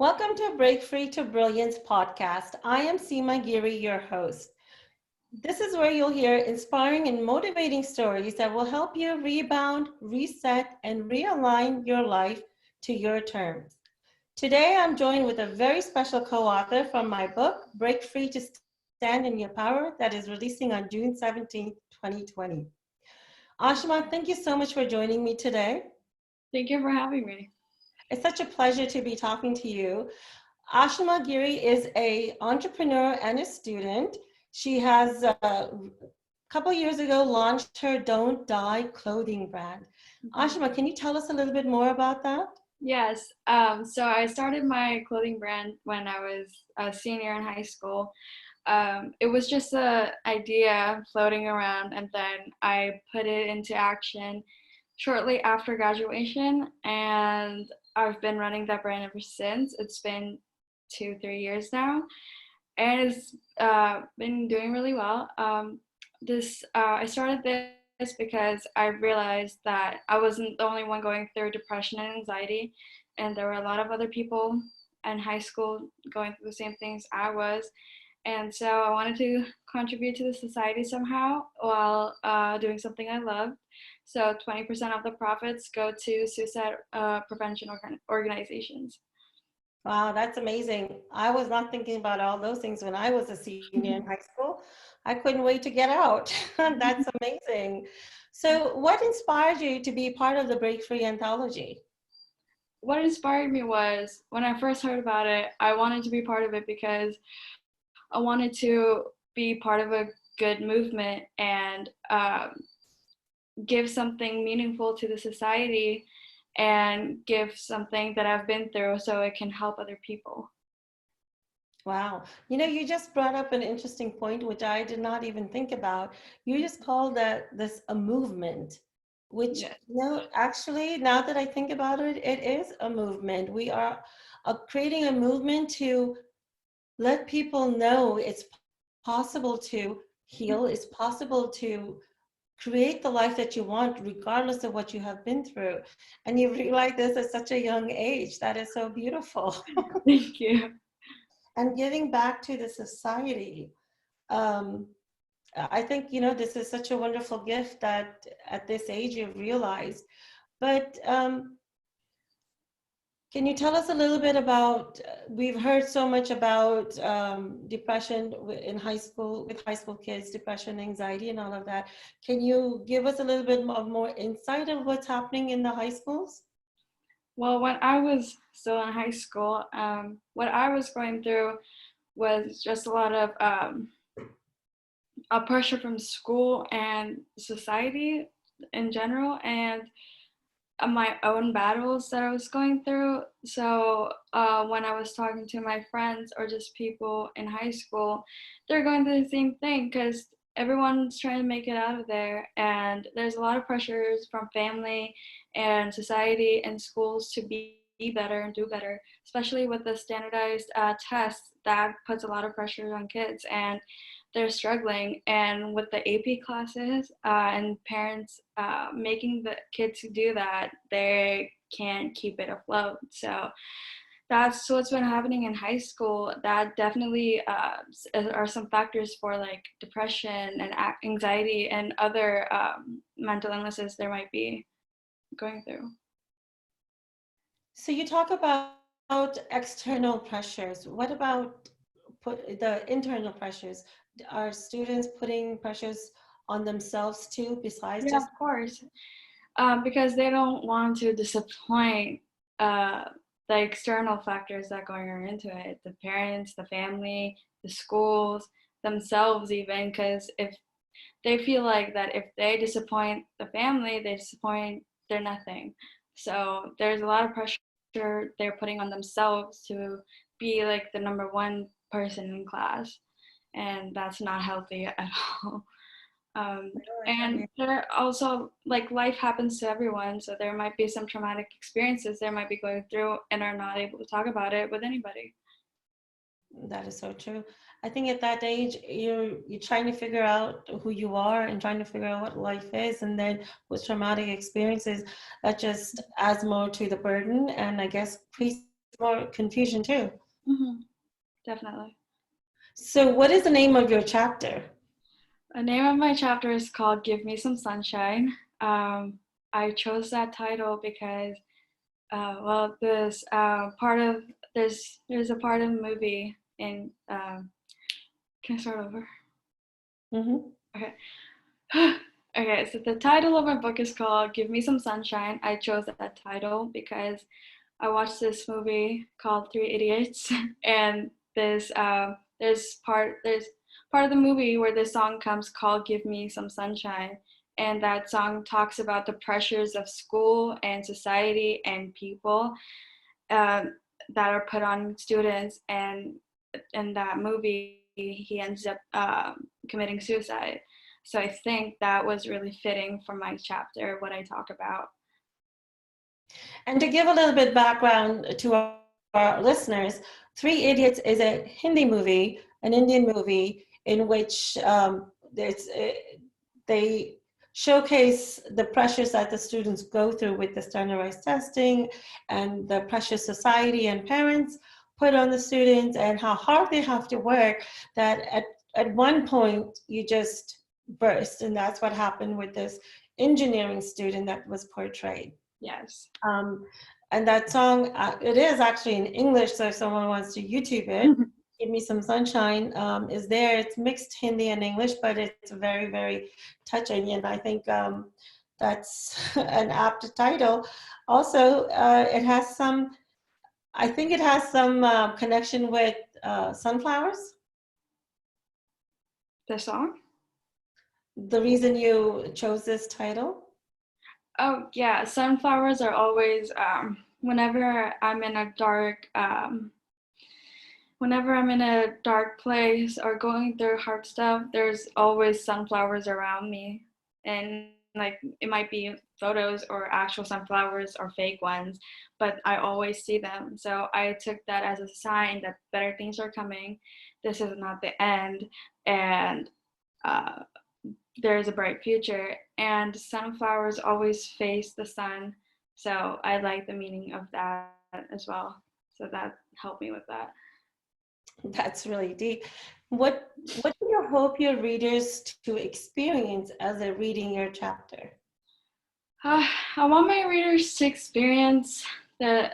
Welcome to Break Free to Brilliance podcast. I am Seema Giri, your host. This is where you'll hear inspiring and motivating stories that will help you rebound, reset, and realign your life to your terms. Today, I'm joined with a very special co-author from my book, Break Free to Stand in Your Power, that is releasing on June 17th, 2020. Ashima, thank you so much for joining me today. Thank you for having me. It's such a pleasure to be talking to you. Ashima Giri is an entrepreneur and a student. She has a couple years ago launched her Don't Die clothing brand. Ashima, can you tell us a little bit more about that? Yes, so I started my clothing brand when I was a senior in high school. It was just an idea floating around, and then I put it into action shortly after graduation, and I've been running that brand ever since. It's been 2, 3 years now, and it's been doing really well. I started this because I realized that I wasn't the only one going through depression and anxiety, and there were a lot of other people in high school going through the same things I was. And so I wanted to contribute to the society somehow while doing something I loved. So 20% of the profits go to suicide prevention organizations. Wow, that's amazing. I was not thinking about all those things when I was a senior in high school. I couldn't wait to get out. That's amazing. So, what inspired you to be part of the Break Free anthology? What inspired me was when I first heard about it, I wanted to be part of it because I wanted to be part of a good movement and give something meaningful to the society and give something that I've been through so it can help other people. Wow. You just brought up an interesting point, which I did not even think about. You just called this a movement, which, Yes. actually, now that I think about it, it is a movement. We are creating a movement to let people know it's possible to heal, it's possible to create the life that you want, regardless of what you have been through. And you realize this at such a young age. That is so beautiful. Thank you. And giving back to the society. Um, I think, this is such a wonderful gift that at this age you've realized. But can you tell us a little bit about, we've heard so much about depression in high school, with high school kids, depression, anxiety, and all of that. Can you give us a little bit more insight of what's happening in the high schools? Well, when I was still in high school, what I was going through was just a lot of pressure from school and society in general, and my own battles that I was going through. So when I was talking to my friends or just people in high school, they're going through the same thing because everyone's trying to make it out of there. And there's a lot of pressures from family and society and schools to be better and do better, especially with the standardized tests that puts a lot of pressure on kids. And they're struggling, and with the AP classes and parents making the kids do that, they can't keep it afloat. So that's what's been happening in high school. That definitely are some factors for like depression and anxiety and other mental illnesses there might be going through. So you talk about external pressures. What about the internal pressures? Are students putting pressures on themselves too, besides Yeah, just? of course. Because they don't want to disappoint uh, the external factors that going into it, the parents, the family, the schools, themselves even, because if they feel like that if they disappoint the family, they disappoint their nothing. So there's a lot of pressure they're putting on themselves to be like the number one person in class, and that's not healthy at all. Um, and there also, like, life happens to everyone, so there might be some traumatic experiences they might be going through and are not able to talk about it with anybody. That is so true. I think at that age, you're trying to figure out who you are and trying to figure out what life is, and then with traumatic experiences, that just adds more to the burden, and I guess creates more confusion too. Definitely. So what is the name of your chapter? The name of my chapter is called Give Me Some Sunshine. I chose that title because, well, there's a part of the movie in. Can I start over? Okay. Okay, so the title of my book is called Give Me Some Sunshine. I chose that title because I watched this movie called Three Idiots, and there's part of the movie where this song comes called Give Me Some Sunshine, and that song talks about the pressures of school and society and people uh, that are put on students, and in that movie he ends up committing suicide. So I think that was really fitting for my chapter, what I talk about. And to give a little bit background to our listeners, Three Idiots is a Hindi movie, an Indian movie, in which they showcase the pressures that the students go through with the standardized testing and the pressures society and parents put on the students and how hard they have to work, that at one point you just burst. And that's what happened with this engineering student that was portrayed. Yes. And that song, it is actually in English, so if someone wants to YouTube it, Give Me Some Sunshine is there. It's mixed Hindi and English, but it's very, very touching. And I think that's an apt title. Also, it has some, I think it has some connection with sunflowers. The song? The reason you chose this title? Oh, yeah. Sunflowers are always, whenever I'm in a dark place or going through hard stuff, there's always sunflowers around me. And like it might be photos or actual sunflowers or fake ones, but I always see them. So I took that as a sign that better things are coming. This is not the end, and uh, there's a bright future. And sunflowers always face the sun. So I like the meaning of that as well. So that helped me with that. That's really deep. What do you hope your readers to experience as they're reading your chapter? I want my readers to experience the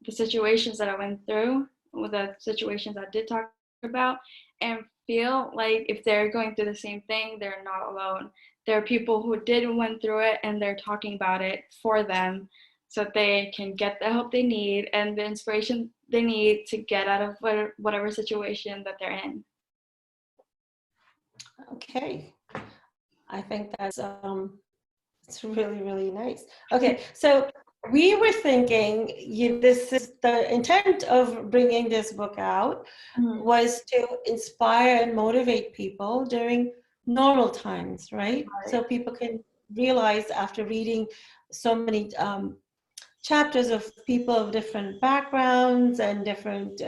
situations that I went through, with the situations I did talk about, and feel like if they're going through the same thing, they're not alone. There are people who did went through it and they're talking about it for them so they can get the help they need and the inspiration they need to get out of whatever situation that they're in. Okay. I think that's it's really, really nice. Okay, so we were thinking, this is the intent of bringing this book out was to inspire and motivate people during normal times, right? So people can realize after reading so many chapters of people of different backgrounds and different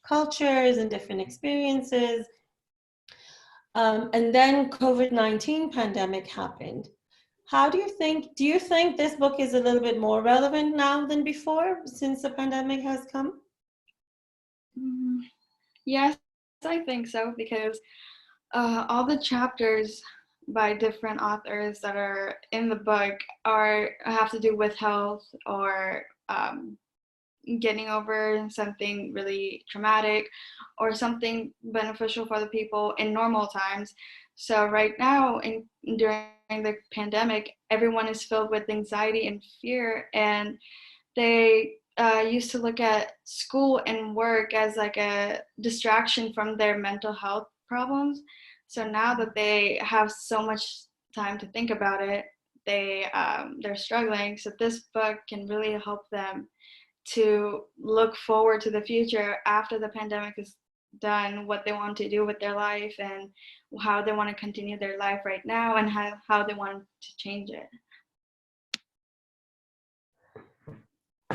cultures and different experiences. And then COVID-19 pandemic happened. Do you think this book is a little bit more relevant now than before since the pandemic has come? Yes, I think so, because all the chapters by different authors that are in the book have to do with health or getting over something really traumatic or something beneficial for the people in normal times. So right now, during the pandemic, everyone is filled with anxiety and fear, and they used to look at school and work as like a distraction from their mental health problems. So now that they have so much time to think about it, they're struggling. So this book can really help them to look forward to the future after the pandemic is done, what they want to do with their life and how they want to continue their life right now and how they want to change it.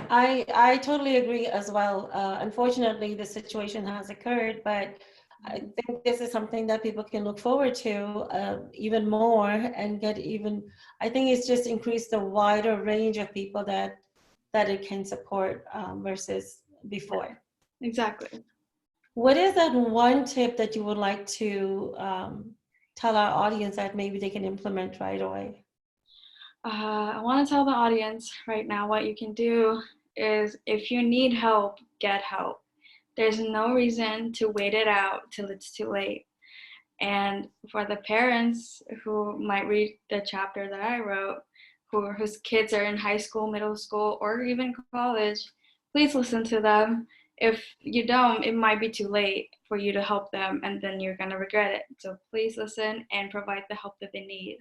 I totally agree as well. Unfortunately, the situation has occurred, but I think this is something that people can look forward to even more and get even, I think it's just increased the wider range of people that that it can support versus before. Exactly. What is that one tip that you would like to tell our audience that maybe they can implement right away? I want to tell the audience right now what you can do is if you need help, get help. There's no reason to wait it out till it's too late. And for the parents who might read the chapter that I wrote, whose kids are in high school, middle school, or even college, please listen to them. If you don't, it might be too late for you to help them, and then you're going to regret it. So please listen and provide the help that they need.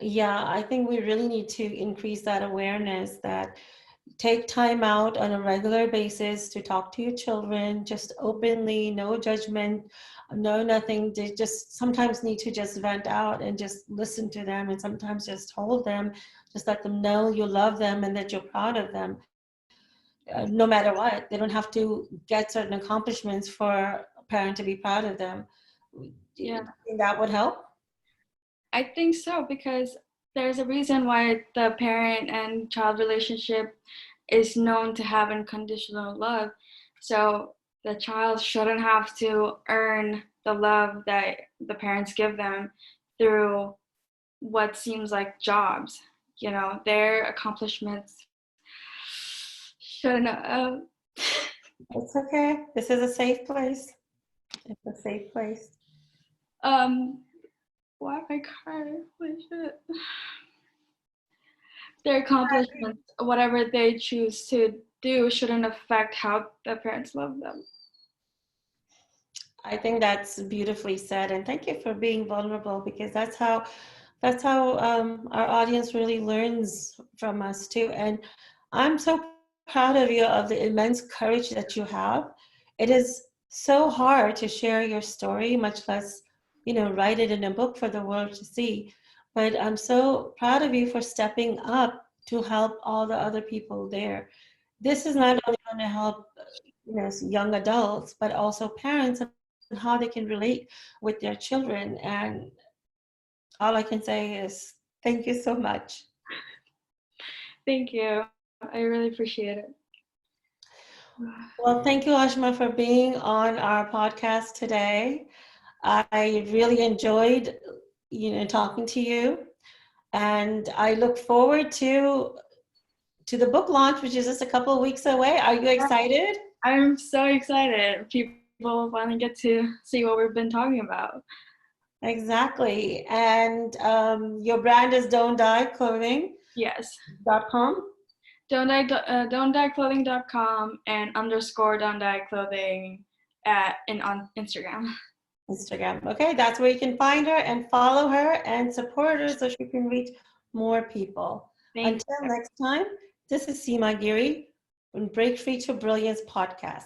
Yeah, I think we really need to increase that awareness that take time out on a regular basis to talk to your children, just openly, no judgment, no nothing. They just sometimes need to just vent out and just listen to them, and sometimes just hold them, just let them know you love them and that you're proud of them. No matter what, they don't have to get certain accomplishments for a parent to be proud of them. Do you Yeah, think that would help? I think so, because there's a reason why the parent and child relationship is known to have unconditional love. So the child shouldn't have to earn the love that the parents give them through what seems like jobs. You know, their accomplishments shouldn't. It's okay. This is a safe place. It's a safe place. um, why am I crying? Holy shit. Their accomplishments, whatever they choose to do, shouldn't affect how the parents love them. I think that's beautifully said, and thank you for being vulnerable because that's how our audience really learns from us too. And I'm so proud of you of the immense courage that you have. It is so hard to share your story, much less, write it in a book for the world to see. But I'm so proud of you for stepping up to help all the other people there. This is not only going to help young adults, but also parents and how they can relate with their children. And all I can say is thank you so much. Thank you. I really appreciate it. Well, thank you, Ashma, for being on our podcast today. I really enjoyed, talking to you, and I look forward to the book launch, which is just a couple of weeks away. Are you excited? I'm so excited. People finally get to see what we've been talking about. Exactly. And your brand is Don't Die Yes. Clothing.com. Don't die clothing.com and _ don't die clothing on Instagram. Instagram. Okay, that's where you can find her and follow her and support her so she can reach more people. Thank Until you. next time, this is Seema Giri from Break Free to Brilliance podcast.